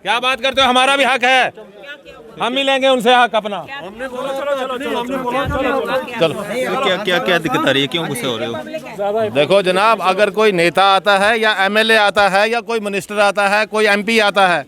क्या बात करते हो, हमारा भी हक है, हम भी लेंगे उनसे हक अपना। चलो क्या क्या क्या दिक्कत आ रही है, क्यों गुस्से हो रहे हो? देखो जनाब, अगर कोई नेता आता है या एमएलए आता है या कोई मिनिस्टर आता है, कोई एमपी आता है,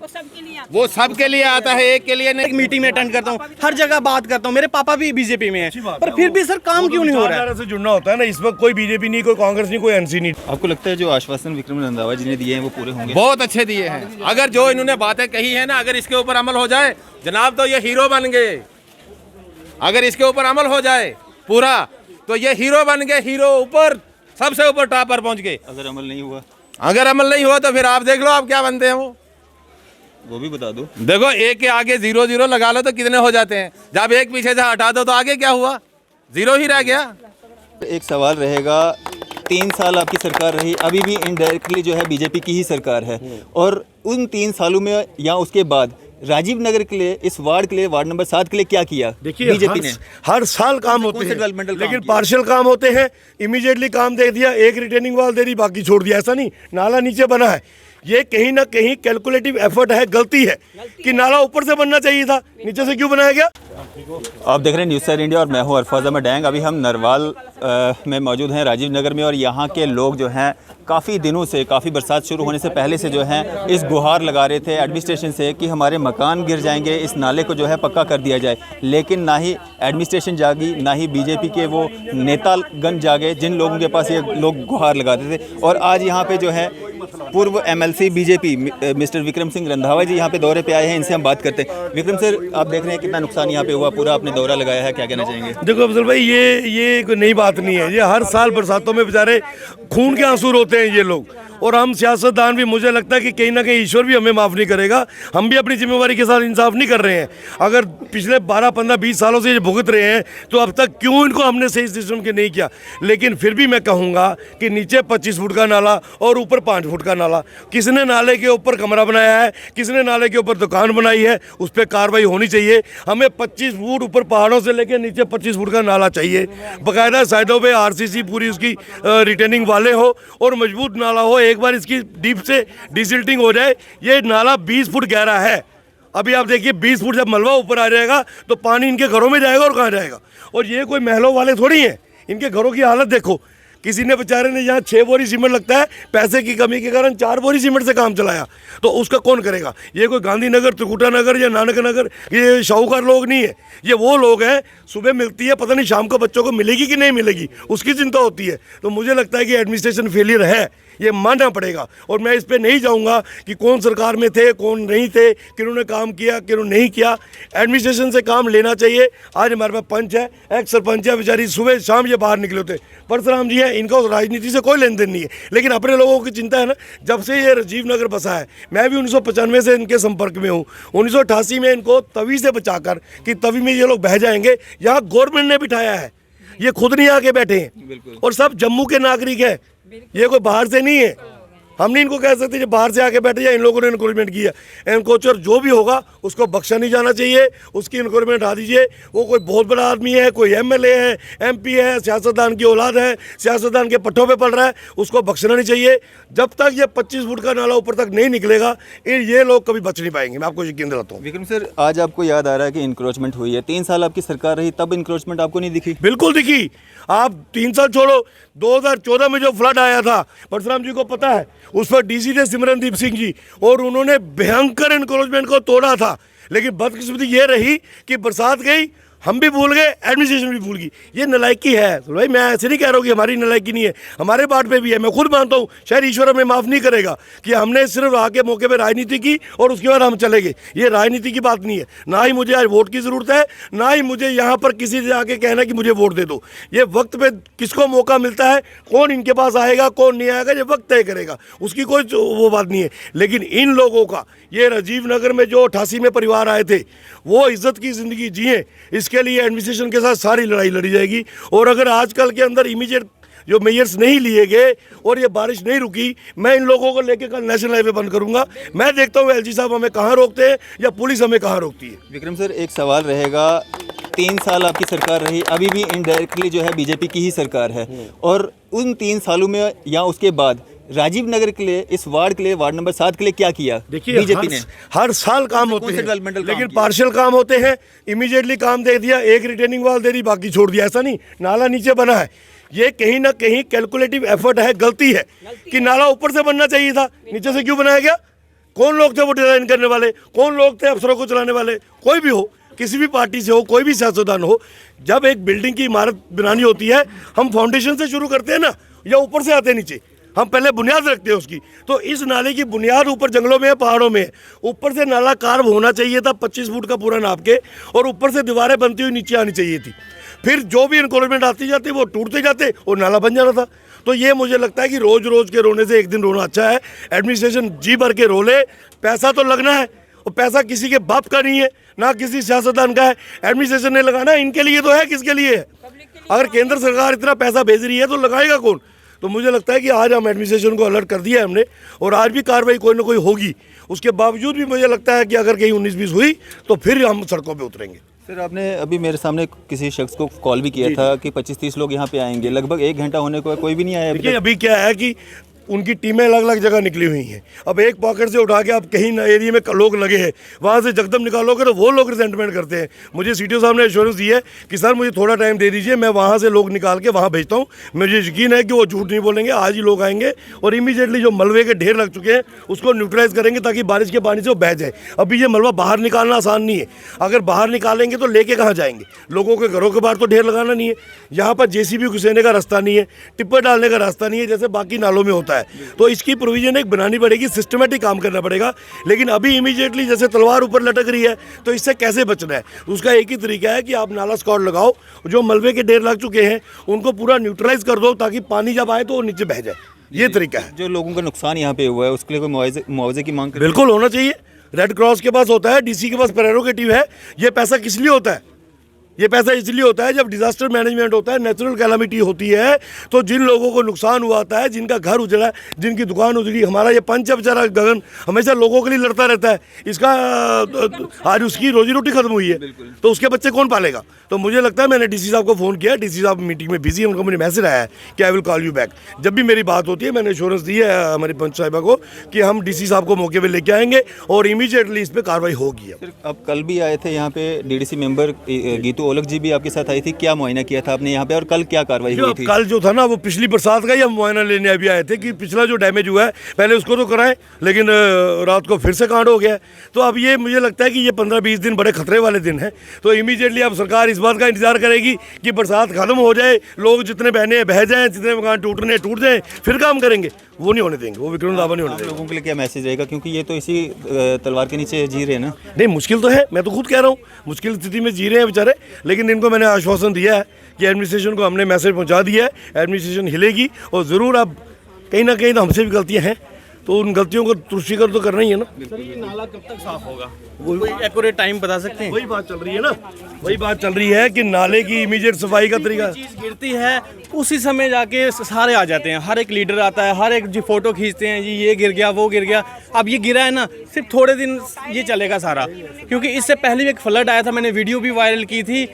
वो सबके लिए आता है, एक के लिए नहीं। एक मीटिंग में अटेंड करता हूँ, हर जगह बात करता हूँ, मेरे पापा भी बीजेपी में हैं, पर फिर भी सर काम क्यों नहीं हो रहा है? से जुड़ना होता है ना, इस वक्त कोई बीजेपी नहीं, कोई कांग्रेस नहीं, कोई एनसी नहीं। आपको लगता है जो आश्वासन विक्रम रंधावा जी ने दिए हैं वो पूरे होंगे? बहुत अच्छे दिए हैं। अगर जो इन्होंने बातें कही है ना, अगर इसके ऊपर अमल हो जाए जनाब, तो ये हीरो बन गए। अगर इसके ऊपर अमल हो जाए पूरा, तो ये हीरो बन गए, हीरो, ऊपर सबसे ऊपर टॉप पर पहुंच गए। अगर अमल नहीं हुआ? अगर अमल नहीं हुआ तो फिर आप देख लो आप क्या बनते हैं। वो भी बता दो। देखो, एक के आगे 0-0 लगा लो तो कितने हो जाते हैं, जब एक पीछे से हटा दो तो आगे क्या हुआ, 0 ही रह गया। एक सवाल रहेगा, 3 साल आपकी सरकार रही, अभी भी इनडायरेक्टली जो है बीजेपी की ही सरकार है, और उन 3 सालों में या उसके बाद राजीव नगर के लिए, इस वार्ड के लिए, वार्ड नंबर 7 के लिए क्या किया बीजेपी ने? हर साल काम होते हैं, डेवलपमेंटल लेकिन पार्शियल काम होते हैं। इमीडिएटली काम दे दिया, एक रिटेनिंग वॉल दे दी, बाकी छोड़ दिया। ऐसा नहीं, नाला नीचे बना है, ये कहीं ना कहीं कैलकुलेटिव एफर्ट है, गलती है कि नाला ऊपर से बनना चाहिए था, नीचे से क्यों बनाया गया। आप देख रहे हैं न्यूज़ सर इंडिया और मैं हूं अरफाज अहमद डैंग। अभी हम नरवाल में मौजूद हैं, राजीव नगर में, और यहाँ के लोग जो हैं काफ़ी दिनों से, काफ़ी बरसात शुरू होने से पहले से जो हैं इस गुहार लगा रहे थे एडमिनिस्ट्रेशन से कि हमारे मकान गिर जाएंगे, इस नाले को जो है पक्का कर दिया जाए। लेकिन ना ही एडमिनिस्ट्रेशन जागी, ना ही बीजेपी के वो नेतागण जागे जिन लोगों के पास ये लोग गुहार लगाते थे। और आज यहाँ पे जो है पूर्व MLC BJP mister Vikram Singh Randhawa ji यहाँ पे दौरे पे आए हैं, इनसे हम बात करते हैं। विक्रम सर, आप देख रहे हैं कितना नुकसान यहाँ पे हुआ, पूरा आपने दौरा लगाया है, क्या कहना चाहेंगे? देखो अफजल भाई, ये कोई नई बात नहीं है, ये हर साल बरसातों में बेचारे खून के आंसू रोते हैं ये लोग। और हम सियासतदान भी, मुझे लगता है कि कहीं ना कहीं ईश्वर भी हमें माफ़ नहीं करेगा, हम भी अपनी जिम्मेवारी के साथ इंसाफ नहीं कर रहे हैं। अगर पिछले 12, 15, 20 सालों से ये भुगत रहे हैं तो अब तक क्यों इनको हमने सही सिस्टम के नहीं किया। लेकिन फिर भी मैं कहूँगा कि नीचे 25 फुट का नाला और ऊपर 5 फुट का नाला, किसने नाले के ऊपर कमरा बनाया है, किसने नाले के ऊपर दुकान बनाई है, उस पर कार्रवाई होनी चाहिए। हमें 25 फुट ऊपर पहाड़ों से लेकर नीचे 25 फुट का नाला चाहिए, बाकायदा साइडों पे आरसीसी पूरी उसकी रिटेनिंग वाले हो और मजबूत नाला हो। एक बार इसकी डीप से डिसिल्टिंग हो जाए, ये नाला 20 फुट गहरा है। अभी आप देखिए 20 फुट जब मलबा ऊपर आ जाएगा तो पानी इनके घरों में जाएगा और कहाँ जाएगा। और ये कोई महलों वाले थोड़ी हैं, इनके घरों की हालत देखो। किसी ने बेचारे ने यहाँ 6 बोरी सीमेंट लगता है, पैसे की कमी के कारण 4 बोरी सीमेंट से काम चलाया, तो उसका कौन करेगा। ये कोई गांधीनगर, त्रिकुटा नगर या नानक नगर ये शाहूकार लोग नहीं है, ये वो लोग हैं, सुबह मिलती है, पता नहीं शाम को बच्चों को मिलेगी कि नहीं मिलेगी, उसकी चिंता होती है। तो मुझे लगता है कि एडमिनिस्ट्रेशन फेलियर है, ये मानना पड़ेगा। और मैं इस पर नहीं जाऊंगा कि कौन सरकार में थे, कौन नहीं थे, किन्होंने काम किया, किन्होंने नहीं किया। एडमिनिस्ट्रेशन से काम लेना चाहिए। आज हमारे पास पंच है, एक सरपंच है, बेचारी सुबह शाम ये बाहर निकले होते। परशुराम जी हैं, इनका राजनीति से कोई लेन देन नहीं है, लेकिन अपने लोगों की चिंता है ना। जब से ये राजीव नगर बसा है, मैं भी 1995 से इनके संपर्क में हूँ। 1988 में इनको तवी से बचाकर कि तवी में ये लोग बह जाएंगे, यहाँ गवर्नमेंट ने बिठाया है, ये खुद नहीं आके बैठे हैं। और सब जम्मू के नागरिक हैं, ये कोई बाहर से नहीं है। हम नहीं इनको कह सकते जो बाहर से आके बैठे या इन लोगों ने इनक्रोचमेंट किया। एनकोचर जो भी होगा उसको बख्शा नहीं जाना चाहिए, उसकी इनक्रोचमेंट हटा दीजिए। वो कोई बहुत बड़ा आदमी है, कोई एमएलए है, एमपी है, सियासतदान की औलाद है, सियासतदान के पट्टों पे पड़ रहा है, उसको बख्शना नहीं चाहिए। जब तक ये 25 फुट का नाला ऊपर तक नहीं निकलेगा, ये लोग कभी बच नहीं पाएंगे, मैं आपको यकीन दिलाता हूँ। विक्रम सर, आज आपको याद आ रहा है कि इंक्रोचमेंट हुई है, 3 साल आपकी सरकार रही, तब इंक्रोचमेंट आपको नहीं दिखी? बिल्कुल दिखी। आप 3 साल छोड़ो, 2014 में जो फ्लड आया था, परशुराम जी को पता है, उस पर डीसी थे सिमरनदीप सिंह जी, और उन्होंने भयंकर एनक्रोचमेंट को तोड़ा था। लेकिन बदकिस्मती ये रही कि बरसात गई, हम भी भूल गए, एडमिनिस्ट्रेशन भी भूल गई। ये नलायकी है। तो भाई मैं ऐसे नहीं कह रहा हूँ कि हमारी नलायकी नहीं है, हमारे पार्ट पे भी है। मैं खुद मानता हूँ शायद ईश्वर हमें माफ़ नहीं करेगा कि हमने सिर्फ आके मौके पे राजनीति की और उसके बाद हम चले गए। ये राजनीति की बात नहीं है। ना ही मुझे आज वोट की ज़रूरत है, ना ही मुझे यहाँ पर किसी से आके कहना कि मुझे वोट दे दो। ये वक्त पे किसको मौका मिलता है, कौन इनके पास आएगा, कौन नहीं आएगा, ये वक्त तय करेगा, उसकी कोई वो बात नहीं है। लेकिन इन लोगों का, ये राजीव नगर में जो 88 में परिवार आए थे, वो इज्जत की ज़िंदगी जिए, इसके लिए एडमिनिस्ट्रेशन के साथ सारी लड़ाई लड़ी जाएगी। और अगर आजकल के अंदर इमीडिएट जो मेयर्स नहीं लिए गए और ये बारिश नहीं रुकी, मैं इन लोगों को लेकर कल नेशनल हाईवे बंद करूंगा। मैं देखता हूँ एलजी साहब हमें कहाँ रोकते हैं या पुलिस हमें कहाँ रोकती है। विक्रम सर, एक सवाल रहेगा, 3 साल आपकी सरकार रही, अभी भी इनडायरेक्टली जो है बीजेपी की ही सरकार है, और उन 3 सालों में या उसके बाद राजीव नगर के लिए, इस वार्ड के लिए, वार्ड नंबर 7 के लिए क्या किया देखिए बीजेपी ने? हर साल काम होते कौन से हैं डेवलपमेंटल काम लेकिन किए? पार्शियल काम होते हैं। इमीडिएटली काम दे दिया, एक रिटेनिंग वॉल दे दी, बाकी छोड़ दिया, ऐसा नहीं। नाला नीचे बना है, ये कहीं ना कहीं कैलकुलेटिव एफर्ट है, गलती है कि नाला ऊपर से बनना चाहिए था, नीचे से क्यों बनाया गया? कौन लोग थे वो डिजाइन करने वाले? कौन लोग थे अफसरों को चलाने वाले? कोई भी हो, किसी भी पार्टी से हो, कोई भी सियासतदान हो, जब एक बिल्डिंग की इमारत बनानी होती है हम फाउंडेशन से शुरू करते हैं ना, या ऊपर से आते हैं नीचे? हम पहले बुनियाद रखते हैं उसकी। तो इस नाले की बुनियाद ऊपर जंगलों में है, पहाड़ों में है। ऊपर से नाला कार्व होना चाहिए था 25 फुट का पूरा नाप के, और ऊपर से दीवारें बनती हुई नीचे आनी चाहिए थी। फिर जो भी इंक्रोचमेंट आती जाती वो टूटते जाते और नाला बन जाना था। तो ये मुझे लगता है कि रोज रोज के रोने से एक दिन रोना अच्छा है। एडमिनिस्ट्रेशन जी भर के रो ले, पैसा तो लगना है, और पैसा किसी के बाप का नहीं है, ना किसी सियासतदान का है। एडमिनिस्ट्रेशन ने लगाना है, इनके लिए तो है, किसके लिए है? अगर केंद्र सरकार इतना पैसा भेज रही है तो लगाएगा कौन? तो मुझे लगता है कि आज हम एडमिनिस्ट्रेशन को अलर्ट कर दिया है हमने, और आज भी कार्रवाई कोई ना कोई होगी। उसके बावजूद भी मुझे लगता है कि अगर कहीं 19-20 हुई तो फिर हम सड़कों पे उतरेंगे। सर, आपने अभी मेरे सामने किसी शख्स को कॉल भी किया था कि 25-30 लोग यहाँ पे आएंगे, लगभग 1 घंटा होने को कोई भी नहीं आया अभी देखिए तक। अभी क्या है कि उनकी टीमें अलग अलग जगह निकली हुई हैं। अब एक पॉकेट से उठा के आप कहीं एरिया में लोग लगे हैं, वहाँ से जगदम निकालोगे तो वो लोग रिजेंटमेंट करते हैं। मुझे सीटीओ साहब ने एश्योरेंस दी है कि सर मुझे थोड़ा टाइम दे दीजिए, मैं वहाँ से लोग निकाल के वहाँ भेजता हूँ। मुझे यकीन है कि वो झूठ नहीं बोलेंगे, आज ही लोग आएंगे और इमीडिएटली जो मलबे के ढेर लग चुके हैं उसको न्यूट्रलाइज करेंगे ताकि बारिश के पानी से वो बह जाए। अभी ये मलबा बाहर निकालना आसान नहीं है, अगर बाहर निकालेंगे तो लेके कहाँ जाएंगे? लोगों के घरों के बाहर तो ढेर लगाना नहीं है, यहाँ पर जेसीबी घुसेने का रास्ता नहीं है, टिप्पर डालने का रास्ता नहीं है जैसे बाकी नालों में होता है। तो इसकी प्रोविजन एक बनानी पड़ेगी, सिस्टमेटिक काम करना पड़ेगा। लेकिन अभी इमीडिएटली जैसे तलवार ऊपर लटक रही है, तो इससे कैसे बचना है? उसका एक ही तरीका है कि आप नाला स्क्वाड लगाओ, जो मलबे के ढेर लग चुके हैं उनको पूरा न्यूट्रलाइज कर दो ताकि पानी जब आए तो वो नीचे बह जाए। ये तरीका है। जो लोगों का नुकसान यहाँ पे हुआ है उसके लिए कोई मुआवजे की मांग बिल्कुल होना चाहिए। रेड क्रॉस के पास होता है, डीसी के पास प्रेरोगेटिव है। ये पैसा किस लिए होता है? ये पैसा इसलिए होता है जब डिजास्टर मैनेजमेंट होता है, नेचुरल कैलामिटी होती है, तो जिन लोगों को नुकसान हुआ होता है, जिनका घर उजड़ा है, जिनकी दुकान उजड़ी, हमारा ये पंच बेचारा गगन हमेशा लोगों के लिए लड़ता रहता है। इसका आज उसकी रोजी रोटी खत्म हुई है तो उसके बच्चे कौन पालेगा? तो मुझे लगता है, मैंने डीसी साहब को फ़ोन किया, डीसी साहब मीटिंग में बिजी है, उनको मुझे मैसेज आया है कि I will call you back. जब भी मेरी बात होती है मैंने एश्योरेंस दी है हमारी पंच साहिबा को कि हम डीसी साहब को मौके पर लेके आएंगे और इमीडिएटली इस पर कार्रवाई होगी। अब कल भी आए थे यहाँ पे डीडीसी मेंबर गीतू ओलख जी भी आपके साथ आई थी, क्या मुआयना किया था आपने यहाँ पे और कल क्या कार्रवाई हुई थी? कल जो था ना वो पिछली बरसात का ही हम मुआयना लेने अभी आए थे कि पिछला जो डैमेज हुआ है पहले उसको तो कराएं, लेकिन रात को फिर से कांड हो गया है। तो अब ये मुझे लगता है कि ये 15-20 दिन बड़े खतरे वाले दिन हैं। तो इमीडिएटली अब सरकार इस बात का इंतजार करेगी कि बरसात खत्म हो जाए, लोग जितने बहने बह जाएं, जितने मकान टूटने टूट जाएं, फिर काम करेंगे। वो नहीं होने देंगे, वो विक्रम दावा नहीं होने देंगे। लोगों के लिए क्या मैसेज रहेगा, क्योंकि ये तो इसी तलवार के नीचे जी रहे हैं ना? नहीं, मुश्किल तो है, मैं तो खुद कह रहा हूँ मुश्किल स्थिति में जी रहे हैं बेचारे, लेकिन इनको मैंने आश्वासन दिया है कि एडमिनिस्ट्रेशन को हमने मैसेज पहुंचा दिया है, एडमिनिस्ट्रेशन हिलेगी और ज़रूर अब कहीं ना कहीं तो हमसे भी गलतियां हैं, तो उन गलतियों को तुष्टिकर तो करना ही है ना। सर ये नाला कब तक साफ होगा? कोई एक्यूरेट टाइम बता सकते हैं? वही बात चल रही है ना, वही बात चल रही है कि नाले की इमीडिएट सफाई का तरीका। चीज़ गिरती है उसी समय जाके सारे आ जाते हैं, हर एक लीडर आता है, हर एक जी फोटो खींचते हैं, जी ये गिर गया वो गिर गया। अब ये गिरा है ना, सिर्फ थोड़े दिन ये चलेगा सारा, क्योंकि इससे पहले भी एक फ्लड आया था, मैंने वीडियो भी वायरल की थी।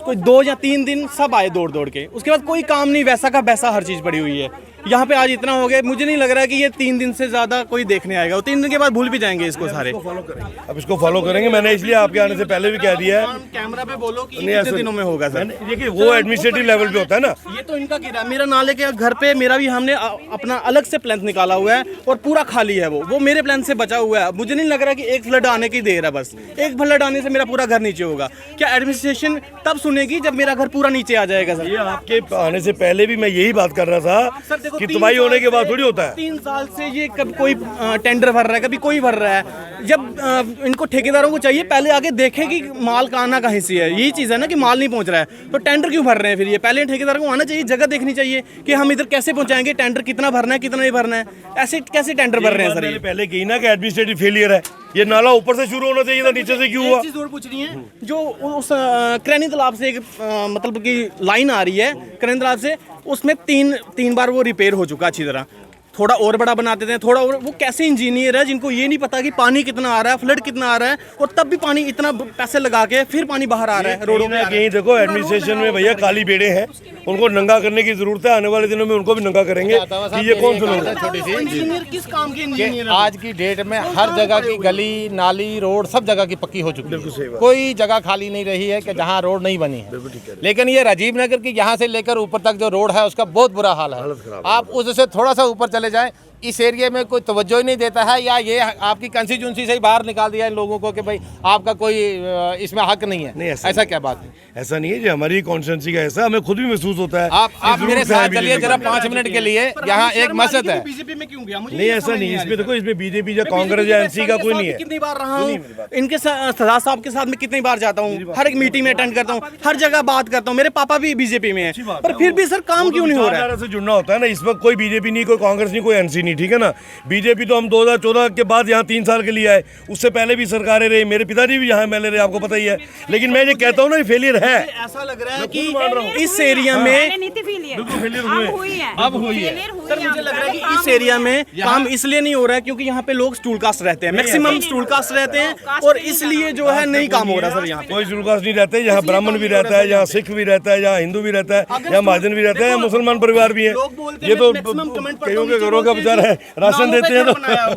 कोई 2 या 3 दिन सब आए दौड़ दौड़ के, उसके बाद कोई काम नहीं, वैसा का वैसा हर चीज़ पड़ी हुई है। यहाँ पे आज इतना हो गया, मुझे नहीं लग रहा है कि ये 3 दिन से ज़्यादा कोई देखने आएगा, और 3 दिन के बाद भूल भी जाएंगे इसको सारे। अब इसको फॉलो करेंगे, मैंने इसलिए आपके आने से पहले भी कह दिया है। कैमरा पे बोलो कि नहीं, कितने दिनों में होगा सर? देखिए वो एडमिनिस्ट्रेटिव लेवल पे होता है ना। ये तो इनका गिरा, मेरा नाले के घर पे मेरा भी हमने अपना अलग से प्लान निकाला हुआ है और पूरा खाली है, वो मेरे प्लान से बचा हुआ है। मुझे नहीं लग रहा कि एक फ्लड आने की देर है, बस एक फ्लड आने से मेरा पूरा घर नीचे होगा। क्या एडमिनिस्ट्रेशन तब सुनेगी जब मेरा घर पूरा नीचे आ जाएगा सर? ये आपके आने से पहले भी मैं यही बात कर रहा था कि तुम्हारी होने के बाद थोड़ी होता है। 3 साल से ये कभी कोई टेंडर भर रहा है, कभी कोई भर रहा है। जब इनको ठेकेदारों को चाहिए पहले आगे देखें कि माल कहाँ से है, यही चीज़ है ना कि माल नहीं पहुंच रहा है, तो टेंडर क्यों भर रहे हैं? फिर ये पहले ठेकेदारों को आना चाहिए, जगह देखनी चाहिए कि हम इधर कैसे पहुंचाएंगे, टेंडर कितना भरना है कितना नहीं भरना है, ऐसे कैसे टेंडर भर रहे हैं सर? ये पहले कही ना कि एडमिनिस्ट्रेटिव फेलियर है, ये नाला ऊपर से शुरू होना चाहिए था, नीचे से क्यों हुआ? एक चीज़ और पूछनी है, जो उस क्रैनी तालाब से एक मतलब कि लाइन आ रही है क्रैनी तालाब से, उसमें तीन बार वो रिपेयर हो चुका अच्छी तरह। थोड़ा और बड़ा बना देते हैं, थोड़ा और। वो कैसे इंजीनियर है जिनको ये नहीं पता कि पानी कितना आ रहा है, फ्लड कितना आ रहा है, और तब भी पानी इतना पैसे लगा के फिर पानी बाहर आ रहा है रोडों में। कहीं देखो एडमिनिस्ट्रेशन में भैया काली बेड़े हैं, उनको नंगा करने की जरूरत है। आने वाले दिनों में उनको भी नंगा करेंगे कि ये कौन से लोग हैं। छोटी सी इंजीनियर किस काम के इंजीनियर है? आज की डेट में हर जगह की गली नाली रोड सब जगह की पक्की हो चुकी है, कोई जगह खाली नहीं रही है कि जहाँ रोड नहीं बनी है। लेकिन ये राजीव नगर की यहाँ से लेकर ऊपर तक जो रोड है उसका बहुत बुरा हाल है। आप उससे थोड़ा सा ऊपर चले जाएं, इस एरिया में कोई तवज्जो ही नहीं देता है, या ये आपकी कंस्टिट्यूंसी से ही बाहर निकाल दिया इन लोगों को कि भाई आपका कोई इसमें हक नहीं है। ऐसा क्या बात है? ऐसा नहीं है जी, हमारी कॉन्स्टिट्यूंसी का ऐसा हमें खुद भी महसूस होता है। आप मेरे साथ चलिए जरा 5 मिनट के लिए। यहाँ एक मस्जिद है। बीजेपी में क्यों गया? मुझे नहीं ऐसा नहीं, इसमें देखो इसमें बीजेपी या कांग्रेस या एनसी का कोई नहीं है। कितनी बार रहा हूँ इनके सरदार साहब के साथ में, कितनी बार जाता हूँ, हर एक मीटिंग में अटेंड करता हूँ, हर जगह बात करता हूँ। मेरे पापा भी बीजेपी में है, पर फिर भी सर काम क्यों नहीं हो रहा है? से जुड़ना होता है ना। इस वक्त कोई बीजेपी नहीं, कोई कांग्रेस नहीं, कोई एनसी नहीं, ठीक है ना। बीजेपी तो हम 2014 के बाद यहाँ 3 साल के लिए आए, उससे पहले भी सरकारें रही, मेरे पिताजी भी यहाँ एमएलए रहे, आपको पता ही है। लेकिन मैं ये कहता हूँ ना, ये फेलियर है। ऐसा लग रहा है कि इस एरिया में अब हुई है। सर मुझे लग रहा है कि इस एरिया में काम इसलिए नहीं हो रहा है क्योंकि यहाँ पे लोग स्टूल कास्ट रहते हैं, मैक्सिमम स्टूल कास्ट रहते हैं, और इसलिए जो है नहीं काम हो रहा सर। यहाँ कोई स्टूल कास्ट नहीं रहते, यहाँ ब्राह्मण भी रहता है, यहाँ सिख भी रहता है, यहाँ हिंदू भी रहता है, यहाँ महाजन भी रहता है, यहाँ मुसलमान परिवार भी है। ये तो कईयों के घरों का विचार है, राशन देते हैं तो।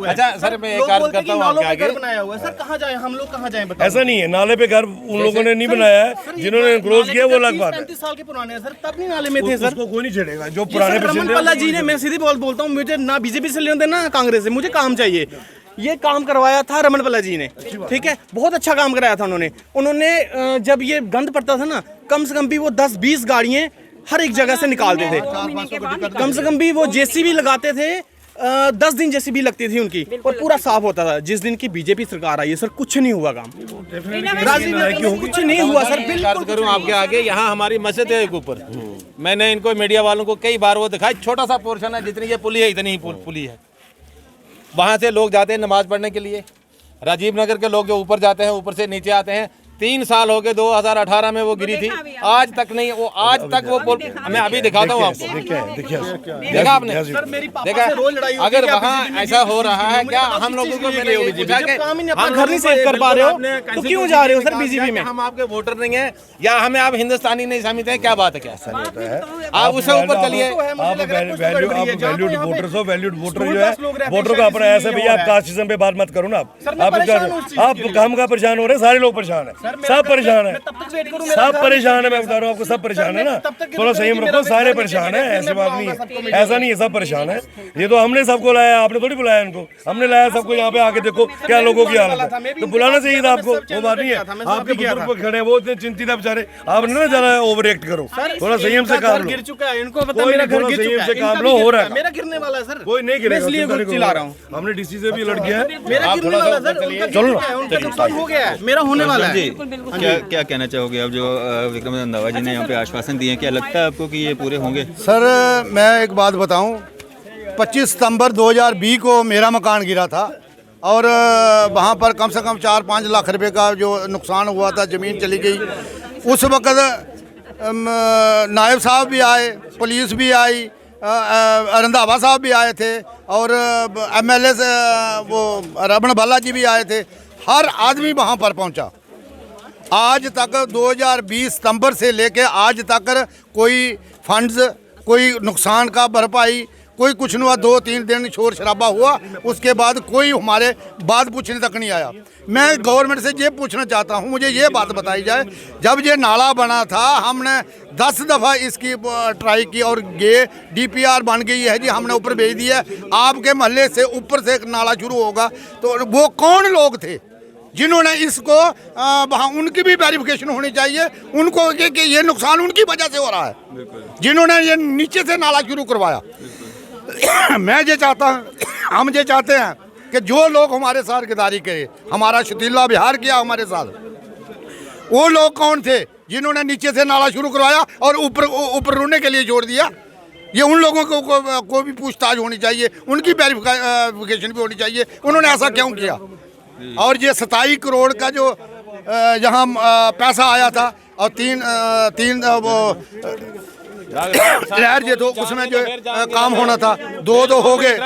अच्छा सर, मैं एक कार्य करता हूँ आपके आगे। बनाया हुआ है सर, कहाँ जाए हम लोग, कहाँ जाए? ऐसा नहीं है, नाले पे घर उन लोगों ने नहीं बनाया है, जिन्होंने एनक्रोच किया वो अलग बात है। 35 साल के पुराने हैं सर, तब नहीं नाले में थे सर। उसको कोई नहीं छेड़ेगा जो पुराने रमन पल्ला जी ने, मैं सीधी बोलता हूँ, मुझे ना बीजेपी से लेना देना ना कांग्रेस से, मुझे काम चाहिए। ये काम करवाया था रमन पल्ला जी ने, ठीक है, बहुत अच्छा काम कराया था उन्होंने। जब ये गंद पड़ता था ना, कम से कम भी वो 10-20 गाड़ियां हर एक जगह से निकालते थे, कम से कम भी वो जेसीबी लगाते थे, 10 दिन जेसीबी लगती थी उनकी, और पूरा साफ होता था। जिस दिन की बीजेपी सरकार आई है सर, कुछ नहीं हुआ काम, कुछ नहीं हुआ सर। बिल्कुल करूं आपके आगे। यहाँ हमारी मस्जिद है एक ऊपर, मैंने इनको मीडिया वालों को कई बार वो दिखाई, छोटा सा पोर्शन है, जितनी ये पुली है इतनी ही पुली है। वहाँ से लोग जाते हैं नमाज पढ़ने के लिए। राजीव नगर के लोग जो ऊपर जाते हैं, ऊपर से नीचे आते हैं। 3 साल हो गए, 2018 में वो गिरी थी, आज तक नहीं, वो आज तक वो पुल, मैं अभी दिखाता हूँ आपको। देखा आपने? देखा? अगर वहाँ ऐसा हो रहा है, क्या हम लोगों को मैंने ये पूछा कि हम घर नहीं सेव कर पा रहे हो तो क्यों जा रहे हो सर बीजेपी में? हम आपके वोटर नहीं है, या हमें आप हिंदुस्तानी नहीं समझते हैं, क्या बात है? क्या आप उससे ऊपर चलिए। आप वैल्यूड वोटर्स हो, वैल्यूड वोटर जो है, वोटर का अपना ऐसा भैया, आप कास्टिज्म पे बात मत करो ना। आप हम का परेशान हो रहे हैं, सारे लोग परेशान है, सब परेशान है, सब परेशान है। मैं बता रहा हूँ आपको, सब परेशान है ना। थोड़ा संयम रखो, सारे परेशान है, ऐसी बात नहीं है, ऐसा नहीं है, सब परेशान है। ये तो हमने सबको लाया, आपने थोड़ी बुलाया इनको, हमने लाया सबको यहाँ पे। आके देखो क्या लोगों की हालत है, तो बुलाना चाहिए था आपको, वो बात नहीं है। आपके बुजुर्ग खड़े हैं, वो इतने चिंतित है बेचारे, आपने ना ज़्यादा ओवर एक्ट करो, थोड़ा संयम से काम लो। गिर चुका है, इनको पता मेरा घर गिर चुका है, से काम लो, हो रहा है, मेरा गिरने वाला है सर, कोई नहीं गिरेगा, इसलिए चिल्ला रहा हूँ। हमने डीसी से भी अलर्ट किया है, मेरा गिरने वाला सर, उनका नुकसान हो गया है, मेरा होने वाला है। क्या कहना चाहोगे अब जो विक्रम रंधावा जी ने यहाँ पे आश्वासन दिए, क्या लगता है आपको कि ये पूरे होंगे? सर मैं एक बात बताऊं, 25 सितंबर 2020 को मेरा मकान गिरा था, और वहाँ पर कम से कम 4-5 लाख रुपए का जो नुकसान हुआ था, ज़मीन चली गई। उस वक़्त नायब साहब भी आए, पुलिस भी आई, रंधावा साहब भी आए थे, और एमएलए से वो रमन भल्ला जी भी आए थे। हर आदमी वहाँ पर पहुँचा। आज तक 2020 सितंबर से लेके आज तक कोई फंड्स, कोई नुकसान का भरपाई, कोई कुछ नहीं हुआ। 2-3 दिन शोर शराबा हुआ, उसके बाद कोई हमारे बात पूछने तक नहीं आया। मैं गवर्नमेंट से ये पूछना चाहता हूँ, मुझे ये बात बताई जाए, जब ये नाला बना था हमने 10 दफ़ा इसकी ट्राई की, और ये DPR बन गई है जी, हमने ऊपर भेज दिया। आपके मोहल्ले से ऊपर से एक नाला शुरू होगा, तो वो कौन लोग थे जिन्होंने इसको वहाँ, उनकी भी वेरिफिकेशन होनी चाहिए, उनको कि ये नुकसान उनकी वजह से हो रहा है, जिन्होंने ये नीचे से नाला शुरू करवाया। मैं ये चाहता हूँ, हम ये चाहते हैं कि जो लोग हमारे साथ गद्दारी करे, हमारा शतीला व्यवहार किया हमारे साथ, वो लोग कौन थे जिन्होंने नीचे से नाला शुरू करवाया और ऊपर रोने के लिए जोड़ दिया? ये उन लोगों को भी पूछताछ होनी चाहिए, उनकी वेरिफिकेशन भी होनी चाहिए, उन्होंने ऐसा क्यों किया। और ये 27 करोड़ का जो यहाँ पैसा आया था, और तीन वो लहर जो तो उसमें जो काम होना था 2 हो गए,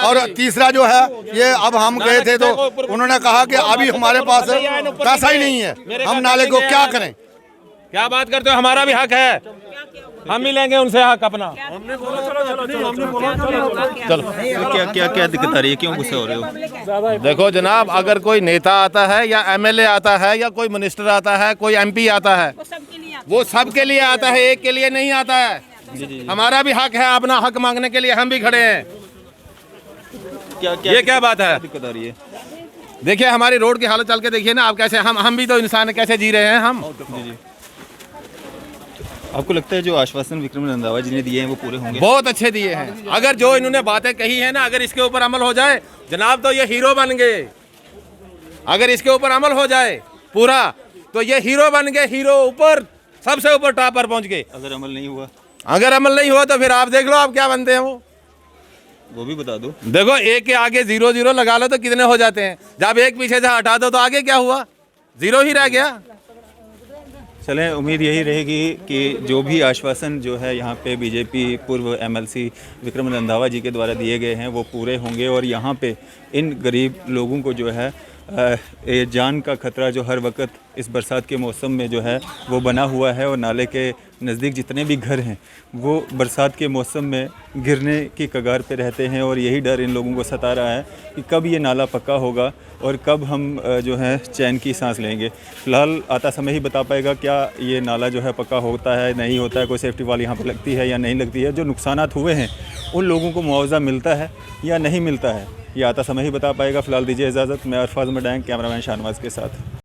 और तीसरा जो है ये अब हम गए थे तो उन्होंने कहा कि अभी हमारे पास पैसा ही नहीं है, हम नाले को क्या करें। क्या बात करते हो, हमारा भी हक है, हम ही लेंगे उनसे हक अपना। चलो क्या क्या क्या दिक्कत आ रही है, क्यों गुस्से हो रहे हो? देखो जनाब, अगर कोई नेता आता है या एमएलए आता है या कोई मिनिस्टर आता है, कोई एमपी आता है, वो सबके लिए आता है, एक के लिए नहीं आता है। हमारा भी हक है, अपना हक मांगने के लिए हम भी खड़े हैं। क्या ये क्या बात है? दिक्कत आ रही है? देखिए हमारी रोड की हालत चल के देखिए ना आप, कैसे हम भी तो इंसान है, कैसे जी रहे हैं हम। जी। आपको लगता है जो आश्वासन विक्रम रंधावा जी ने दिए हैं वो पूरे होंगे? बहुत अच्छे दिए हैं। अगर जो इन्होंने बातें कही है ना, अगर इसके ऊपर अमल हो जाए जनाब, तो ये हीरो बन गए। अगर इसके ऊपर अमल हो जाए पूरा, तो ये हीरो बन गए, हीरो, ऊपर सबसे ऊपर टॉप पर पहुंच गए। अगर अमल नहीं हुआ? अगर अमल नहीं हुआ तो फिर आप देख लो आप क्या बनते हैं वो भी बता दो। देखो एक के आगे 0 लगा लो तो कितने हो जाते हैं, जब एक पीछे से हटा दो तो आगे क्या हुआ, 0 ही रह गया। चलें, उम्मीद यही रहेगी कि जो भी आश्वासन जो है यहाँ पे बीजेपी पूर्व एमएलसी विक्रम रंधावा जी के द्वारा दिए गए हैं वो पूरे होंगे, और यहाँ पे इन गरीब लोगों को जो है ये जान का खतरा जो हर वक्त इस बरसात के मौसम में जो है वो बना हुआ है, और नाले के नज़दीक जितने भी घर हैं वो बरसात के मौसम में गिरने की कगार पे रहते हैं, और यही डर इन लोगों को सता रहा है कि कब ये नाला पक्का होगा और कब हम जो है चैन की सांस लेंगे। फ़िलहाल आता समय ही बता पाएगा क्या ये नाला जो है पक्का होता है नहीं होता है, कोई सेफ्टी वाल यहाँ पर लगती है या नहीं लगती है, जो नुकसानात हुए हैं उन लोगों को मुआवजा मिलता है या नहीं मिलता है, ये आता समय ही बता पाएगा। फ़िलहाल दीजिए इजाज़त, मैं अरफाज मडैंग, कैमरामैन शाहनवाज के साथ।